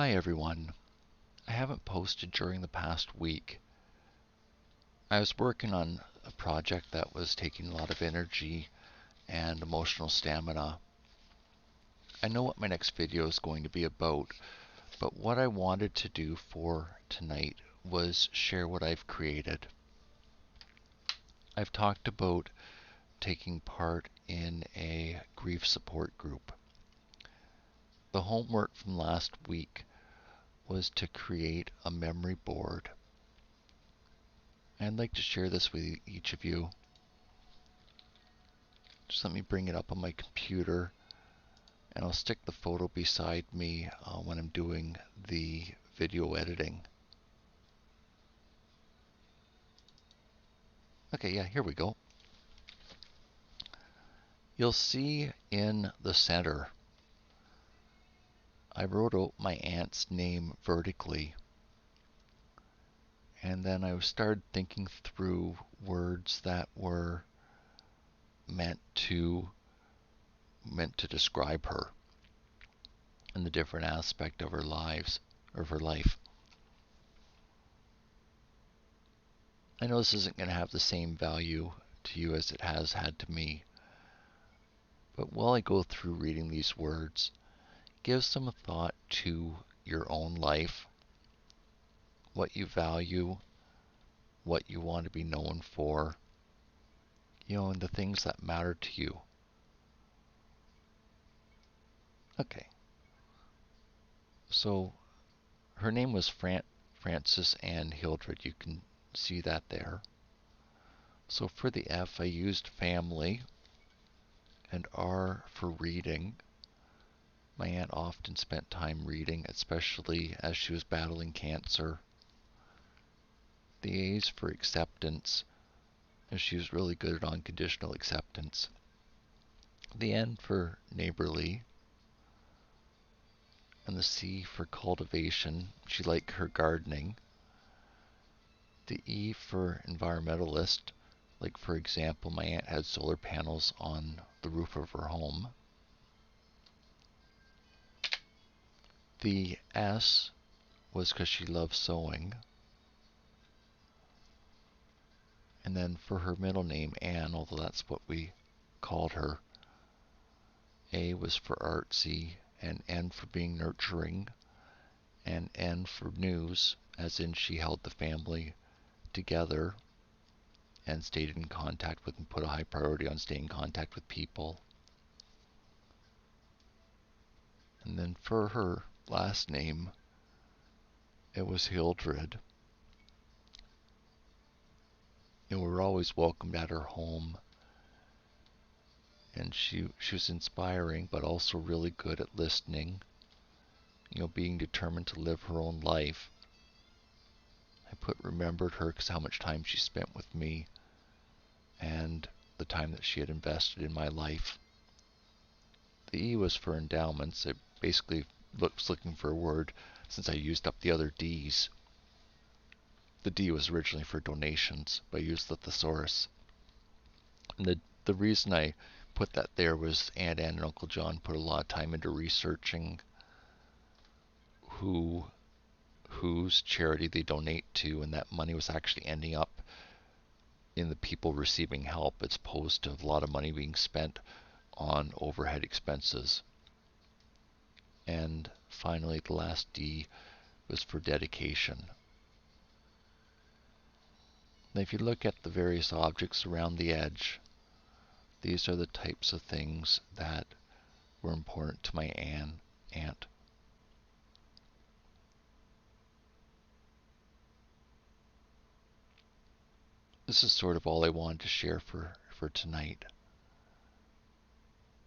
Hi everyone. I haven't posted during the past week. I was working on a project that was taking a lot of energy and emotional stamina. I know what my next video is going to be about, but what I wanted to do for tonight was share what I've created. I've talked about taking part in a grief support group. The homework from last week was to create a memory board. I'd like to share this with each of you. Just let me bring it up on my computer, and I'll stick the photo beside me when I'm doing the video editing. Okay, yeah, here we go. You'll see in the center, I wrote out my aunt's name vertically, and then I started thinking through words that were meant to describe her and the different aspect of her life. I know this isn't going to have the same value to you as it has had to me, but while I go through reading these words, give some thought to your own life, what you value, what you want to be known for, and the things that matter to you. Okay. So her name was Frances Ann Hildred. You can see that there. So for the F, I used family, and R for reading. My aunt often spent time reading, especially as she was battling cancer. The A is for acceptance, as she was really good at unconditional acceptance. The N for neighborly, and the C for cultivation. She liked her gardening. The E for environmentalist, like for example, my aunt had solar panels on the roof of her home. The S was because she loved sewing. And then for her middle name, Anne, although that's what we called her, A was for artsy, and N for being nurturing, and N for news, as in she held the family together and stayed in contact with and put a high priority on staying in contact with people. And then for her last name, it was Hildred. We were always welcomed at her home, and she was inspiring, but also really good at listening, being determined to live her own life. I remembered her because how much time she spent with me and the time that she had invested in my life. The E was for endowments. It basically was looking for a word since I used up the other D's. The D was originally for donations, but I used the thesaurus. And the reason I put that there was Aunt Anne and Uncle John put a lot of time into researching whose charity they donate to, and that money was actually ending up in the people receiving help as opposed to a lot of money being spent on overhead expenses. And finally, the last D was for dedication. Now, if you look at the various objects around the edge, these are the types of things that were important to my aunt. This is sort of all I wanted to share for tonight.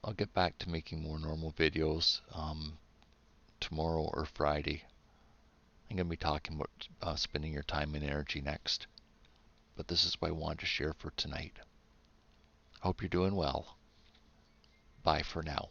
I'll get back to making more normal videos tomorrow or Friday. I'm going to be talking about spending your time and energy next. But this is what I wanted to share for tonight. Hope you're doing well. Bye for now.